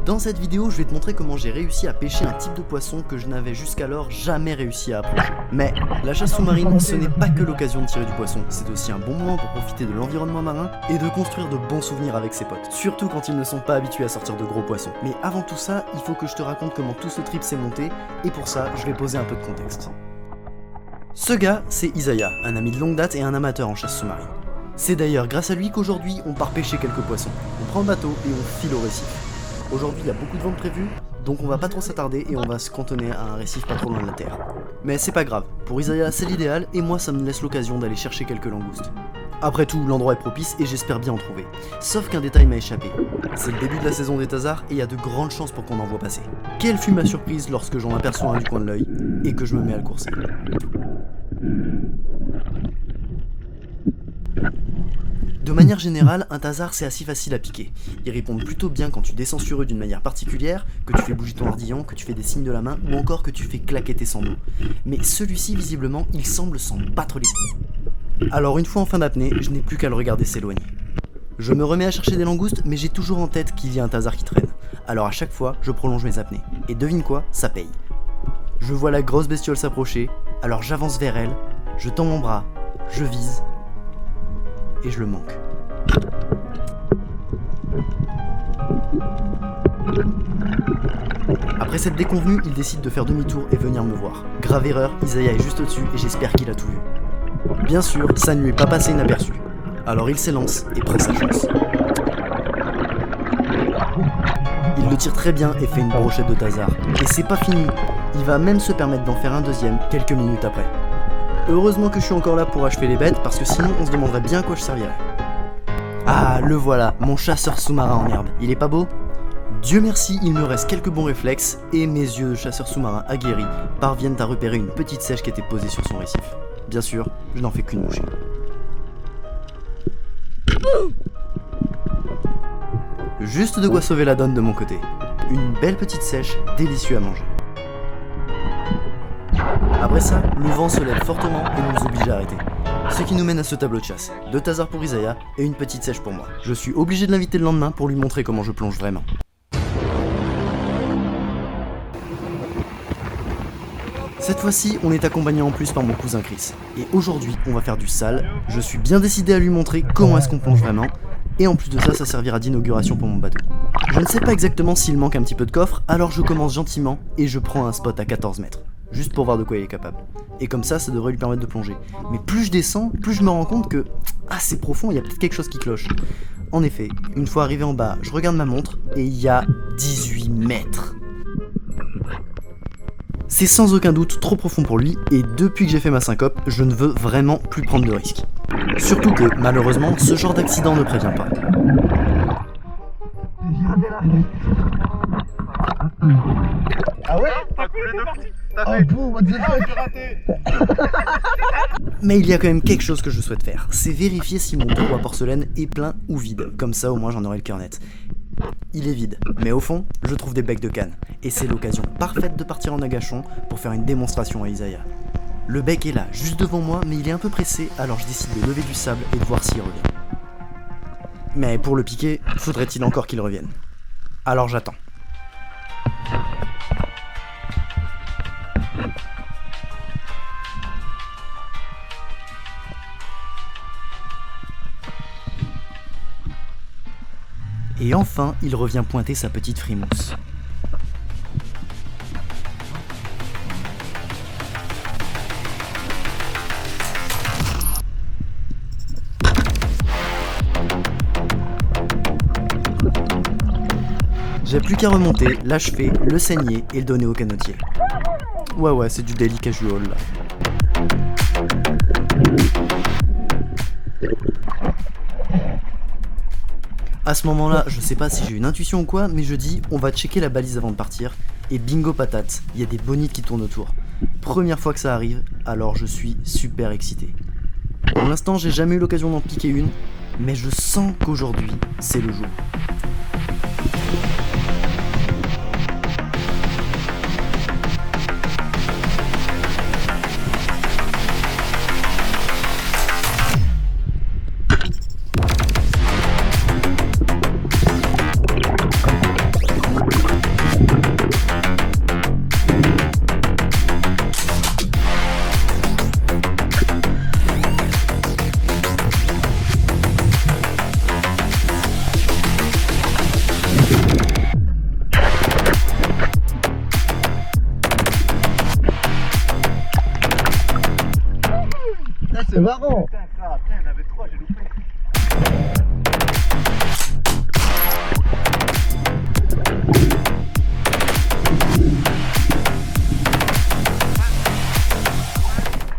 Dans cette vidéo, je vais te montrer comment j'ai réussi à pêcher un type de poisson que je n'avais jusqu'alors jamais réussi à approcher. Mais la chasse sous-marine, ce n'est pas que l'occasion de tirer du poisson, c'est aussi un bon moment pour profiter de l'environnement marin et de construire de bons souvenirs avec ses potes, surtout quand ils ne sont pas habitués à sortir de gros poissons. Mais avant tout ça, il faut que je te raconte comment tout ce trip s'est monté, et pour ça, je vais poser un peu de contexte. Ce gars, c'est Isaiah, un ami de longue date et un amateur en chasse sous-marine. C'est d'ailleurs grâce à lui qu'aujourd'hui, on part pêcher quelques poissons. On prend le bateau et on file au récif. Aujourd'hui, il y a beaucoup de ventes prévues, donc on va pas trop s'attarder et on va se cantonner à un récif pas trop loin de la terre. Mais c'est pas grave, pour Isaiah c'est l'idéal et moi ça me laisse l'occasion d'aller chercher quelques langoustes. Après tout, l'endroit est propice et j'espère bien en trouver. Sauf qu'un détail m'a échappé. C'est le début de la saison des thasards et il y a de grandes chances pour qu'on en voit passer. Quelle fut ma surprise lorsque j'en aperçois un du coin de l'œil et que je me mets à le courser. De manière générale, un thasard c'est assez facile à piquer. Ils répondent plutôt bien quand tu descends sur eux d'une manière particulière, que tu fais bouger ton ardillon, que tu fais des signes de la main ou encore que tu fais claquer tes sandaux. Mais celui-ci visiblement, il semble s'en battre les couilles. Alors une fois en fin d'apnée, je n'ai plus qu'à le regarder s'éloigner. Je me remets à chercher des langoustes, mais j'ai toujours en tête qu'il y a un thasard qui traîne. Alors à chaque fois, je prolonge mes apnées. Et devine quoi, ça paye. Je vois la grosse bestiole s'approcher, alors j'avance vers elle, je tends mon bras, je vise, et je le manque. Après cette déconvenue, il décide de faire demi-tour et venir me voir. Grave erreur, Isaiah est juste au-dessus et j'espère qu'il a tout vu. Bien sûr, ça ne lui est pas passé inaperçu. Alors il s'élance et prend sa chance. Il le tire très bien et fait une brochette de thasard. Et c'est pas fini, il va même se permettre d'en faire un deuxième quelques minutes après. Heureusement que je suis encore là pour achever les bêtes, parce que sinon on se demanderait bien à quoi je servirais. Ah, le voilà, mon chasseur sous-marin en herbe. Il est pas beau ? Dieu merci, il me reste quelques bons réflexes, et mes yeux de chasseur sous-marin aguerris parviennent à repérer une petite sèche qui était posée sur son récif. Bien sûr, je n'en fais qu'une bouchée. Juste de quoi sauver la donne de mon côté. Une belle petite sèche, délicieuse à manger. Après ça, le vent se lève fortement et nous oblige à arrêter. Ce qui nous mène à ce tableau de chasse. 2 thasards pour Isaiah et une petite sèche pour moi. Je suis obligé de l'inviter le lendemain pour lui montrer comment je plonge vraiment. Cette fois-ci, on est accompagné en plus par mon cousin Chris. Et aujourd'hui, on va faire du sale. Je suis bien décidé à lui montrer comment est-ce qu'on plonge vraiment. Et en plus de ça, ça servira d'inauguration pour mon bateau. Je ne sais pas exactement s'il manque un petit peu de coffre, alors je commence gentiment et je prends un spot à 14 mètres. Juste pour voir de quoi il est capable. Et comme ça devrait lui permettre de plonger. Mais plus je descends, plus je me rends compte que c'est profond, il y a peut-être quelque chose qui cloche. En effet, une fois arrivé en bas, je regarde ma montre et il y a 18 mètres. C'est sans aucun doute trop profond pour lui et depuis que j'ai fait ma syncope, je ne veux vraiment plus prendre de risques. Surtout que, malheureusement, ce genre d'accident ne prévient pas. Ah ouais? T'as coulé de parti. Oh boum, what the fuck. Mais il y a quand même quelque chose que je souhaite faire, c'est vérifier si mon trou à porcelaine est plein ou vide, comme ça au moins j'en aurai le cœur net. Il est vide, mais au fond, je trouve des becs de canne, et c'est l'occasion parfaite de partir en agachon pour faire une démonstration à Isaiah. Le bec est là, juste devant moi, mais il est un peu pressé, alors je décide de lever du sable et de voir s'il revient. Mais pour le piquer, faudrait-il encore qu'il revienne. Alors j'attends. Et enfin, il revient pointer sa petite frimousse. J'ai plus qu'à remonter, l'achever, le saigner et le donner au canotier. Ouais, c'est du daily casual là. À ce moment-là, je sais pas si j'ai une intuition ou quoi, mais je dis on va checker la balise avant de partir, et bingo patate, il y a des bonites qui tournent autour. Première fois que ça arrive, alors je suis super excité. Pour l'instant, j'ai jamais eu l'occasion d'en piquer une, mais je sens qu'aujourd'hui, c'est le jour. C'est marrant. Putain, il y en avait 3, j'ai loupé.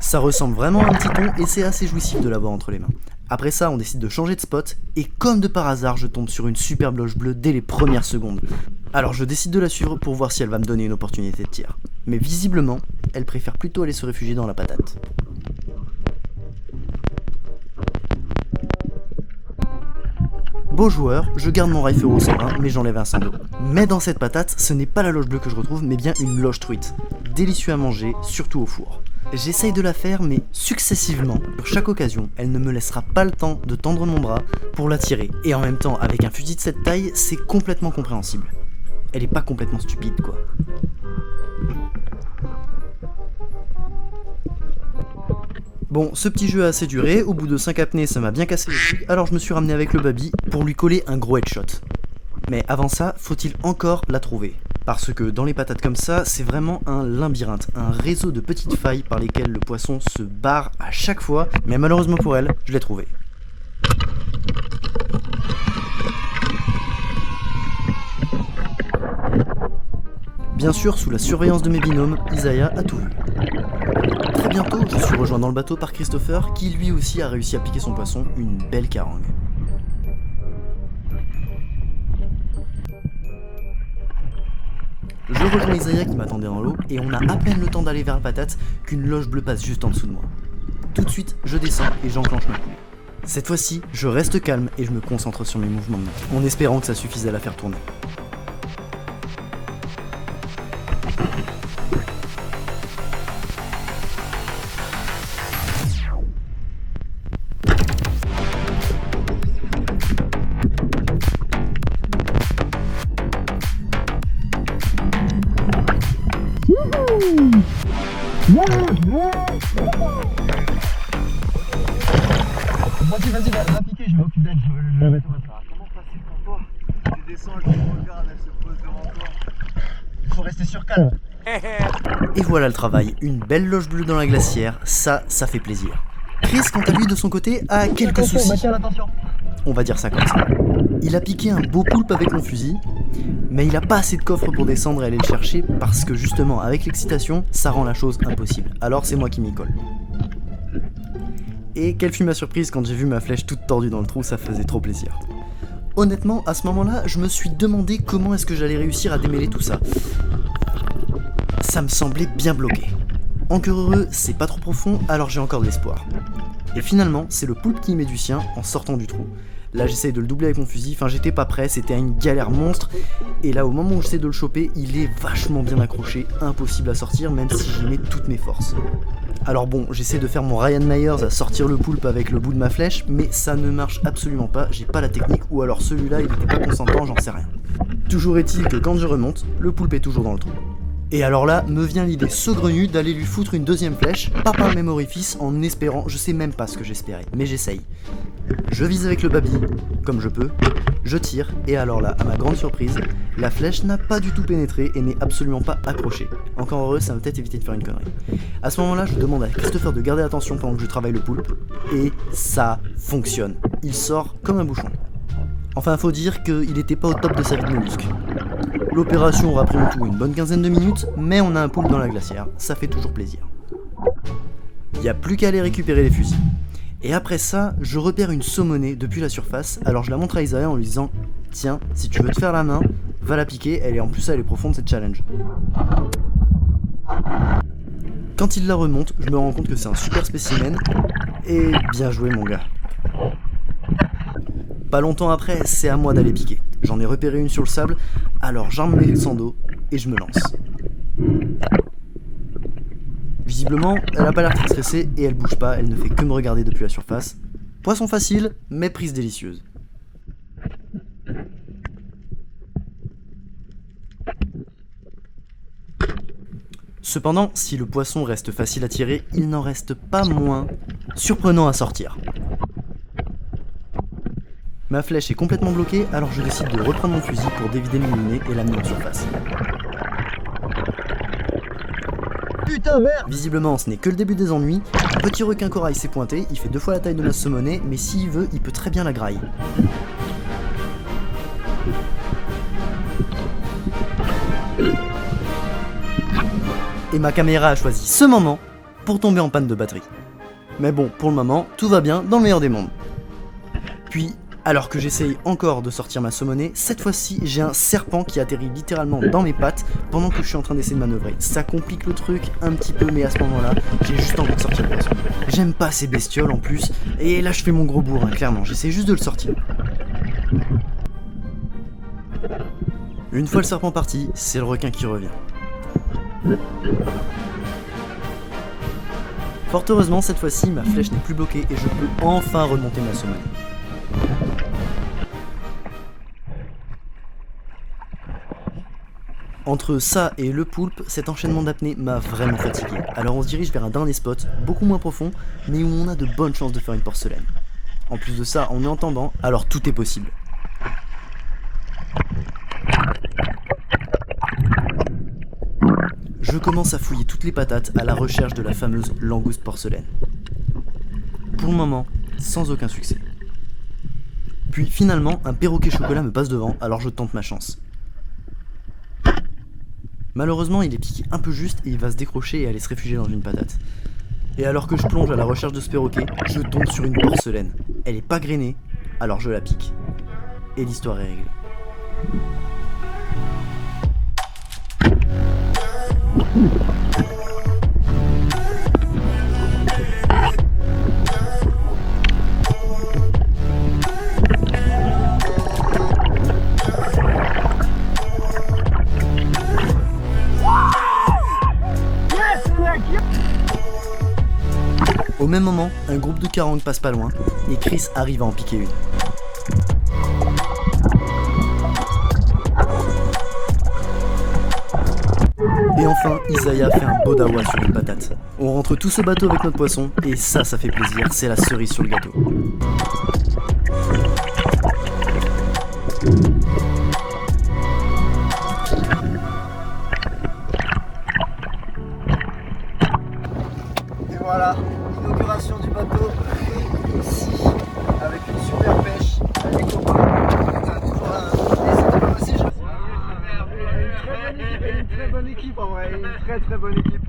Ça ressemble vraiment à un petit thon et c'est assez jouissif de l'avoir entre les mains. Après ça, on décide de changer de spot et comme de par hasard, je tombe sur une superbe loge bleue dès les premières secondes. Alors je décide de la suivre pour voir si elle va me donner une opportunité de tir. Mais visiblement, elle préfère plutôt aller se réfugier dans la patate. Beau joueur, je garde mon rifle au 101 mais j'enlève un 100 d'eau. Mais dans cette patate, ce n'est pas la loge bleue que je retrouve mais bien une loge truite. Délicieux à manger, surtout au four. J'essaye de la faire mais successivement, pour chaque occasion, elle ne me laissera pas le temps de tendre mon bras pour la tirer. Et en même temps, avec un fusil de cette taille, c'est complètement compréhensible. Elle est pas complètement stupide quoi. Bon, ce petit jeu a assez duré, au bout de 5 apnées ça m'a bien cassé les couilles, alors je me suis ramené avec le baby pour lui coller un gros headshot. Mais avant ça, faut-il encore la trouver? Parce que dans les patates comme ça, c'est vraiment un labyrinthe, un réseau de petites failles par lesquelles le poisson se barre à chaque fois, mais malheureusement pour elle, je l'ai trouvé. Bien sûr, sous la surveillance de mes binômes, Isaiah a tout vu. Très bientôt, je suis rejoint dans le bateau par Christopher, qui lui aussi a réussi à piquer son poisson, une belle carangue. Je rejoins Isaiah qui m'attendait dans l'eau, et on a à peine le temps d'aller vers la patate qu'une loge bleue passe juste en dessous de moi. Tout de suite, je descends et j'enclenche ma couille. Cette fois-ci, je reste calme et je me concentre sur mes mouvements de main, en espérant que ça suffise à la faire tourner. Vas-y, va piquer, je m'occupe d'elle, je la mets au matin. Comment facile pour toi? Tu descends, je te regarde, elle se pose devant toi. Il faut rester sur calme. Et voilà le travail, une belle loge bleue dans la glacière, ça fait plaisir. Chris, quant à lui, de son côté, a quelques soucis. On va dire ça comme ça. Il a piqué un beau poulpe avec mon fusil, mais il a pas assez de coffre pour descendre et aller le chercher parce que justement, avec l'excitation, ça rend la chose impossible. Alors c'est moi qui m'y colle. Et quelle fut ma surprise quand j'ai vu ma flèche toute tordue dans le trou, ça faisait trop plaisir. Honnêtement, à ce moment-là, je me suis demandé comment est-ce que j'allais réussir à démêler tout ça. Ça me semblait bien bloqué. Encore heureux, c'est pas trop profond, alors j'ai encore de l'espoir. Et finalement, c'est le poulpe qui y met du sien en sortant du trou. Là, j'essaye de le doubler avec mon fusil, enfin j'étais pas prêt, c'était une galère monstre. Et là, au moment où j'essaie de le choper, il est vachement bien accroché, impossible à sortir, même si j'y mets toutes mes forces. Alors bon, j'essaie de faire mon Ryan Myers à sortir le poulpe avec le bout de ma flèche, mais ça ne marche absolument pas, j'ai pas la technique, ou alors celui-là il était pas consentant, j'en sais rien. Toujours est-il que quand je remonte, le poulpe est toujours dans le trou. Et alors là, me vient l'idée saugrenue d'aller lui foutre une deuxième flèche, pas par le même orifice, en espérant, je sais même pas ce que j'espérais, mais j'essaye. Je vise avec le baby, comme je peux, je tire, et alors là, à ma grande surprise, la flèche n'a pas du tout pénétré et n'est absolument pas accrochée. Encore heureux, ça m'a peut-être évité de faire une connerie. À ce moment-là, je demande à Christopher de garder attention pendant que je travaille le poulpe, et ça fonctionne. Il sort comme un bouchon. Enfin, faut dire qu'il était pas au top de sa vie de mollusque. L'opération aura pris en tout une bonne quinzaine de minutes, mais on a un poulpe dans la glacière, ça fait toujours plaisir. Y a plus qu'à aller récupérer les fusils. Et après ça, je repère une saumonée depuis la surface, alors je la montre à Isaiah en lui disant « Tiens, si tu veux te faire la main, va la piquer, elle est profonde cette challenge. » Quand il la remonte, je me rends compte que c'est un super spécimen, et bien joué mon gars. Pas longtemps après, c'est à moi d'aller piquer. J'en ai repéré une sur le sable, alors j'arme mes sandos et je me lance. Visiblement, elle a pas l'air très stressée et elle bouge pas, elle ne fait que me regarder depuis la surface. Poisson facile, mais prise délicieuse. Cependant, si le poisson reste facile à tirer, il n'en reste pas moins surprenant à sortir. Ma flèche est complètement bloquée, alors je décide de reprendre mon fusil pour dévider mon nez et l'amener en surface. putain, merde! Visiblement, ce n'est que le début des ennuis. Un petit requin corail s'est pointé, il fait 2 fois la taille de ma saumonée, mais s'il veut, il peut très bien la grailler. Et ma caméra a choisi ce moment pour tomber en panne de batterie. Mais bon, pour le moment, tout va bien dans le meilleur des mondes. Puis, alors que j'essaye encore de sortir ma saumonée, cette fois-ci, j'ai un serpent qui atterrit littéralement dans mes pattes pendant que je suis en train d'essayer de manœuvrer. Ça complique le truc un petit peu, mais à ce moment-là, j'ai juste envie de sortir le poisson. J'aime pas ces bestioles en plus, et là je fais mon gros bourrin, clairement, j'essaie juste de le sortir. Une fois le serpent parti, c'est le requin qui revient. Fort heureusement, cette fois-ci, ma flèche n'est plus bloquée et je peux enfin remonter ma saumonée. Entre ça et le poulpe, cet enchaînement d'apnée m'a vraiment fatigué. Alors on se dirige vers un dernier spot, beaucoup moins profond, mais où on a de bonnes chances de faire une porcelaine. En plus de ça, on est entendant, alors tout est possible. Je commence à fouiller toutes les patates à la recherche de la fameuse langouste porcelaine. Pour le moment, sans aucun succès. Puis finalement, un perroquet chocolat me passe devant, alors je tente ma chance. Malheureusement, il est piqué un peu juste et il va se décrocher et aller se réfugier dans une patate. Et alors que je plonge à la recherche de ce perroquet, je tombe sur une porcelaine. Elle est pas grainée, alors je la pique. Et l'histoire est réglée. Au même moment, un groupe de carangues passe pas loin et Chris arrive à en piquer une. Et enfin, Isaiah fait un beau dawa sur une patate. On rentre tous au bateau avec notre poisson et ça fait plaisir, c'est la cerise sur le gâteau. Et voilà, l'inauguration du bateau ici avec une super pêche avec les copains. Aussi, une très bonne équipe en vrai, une très bonne équipe.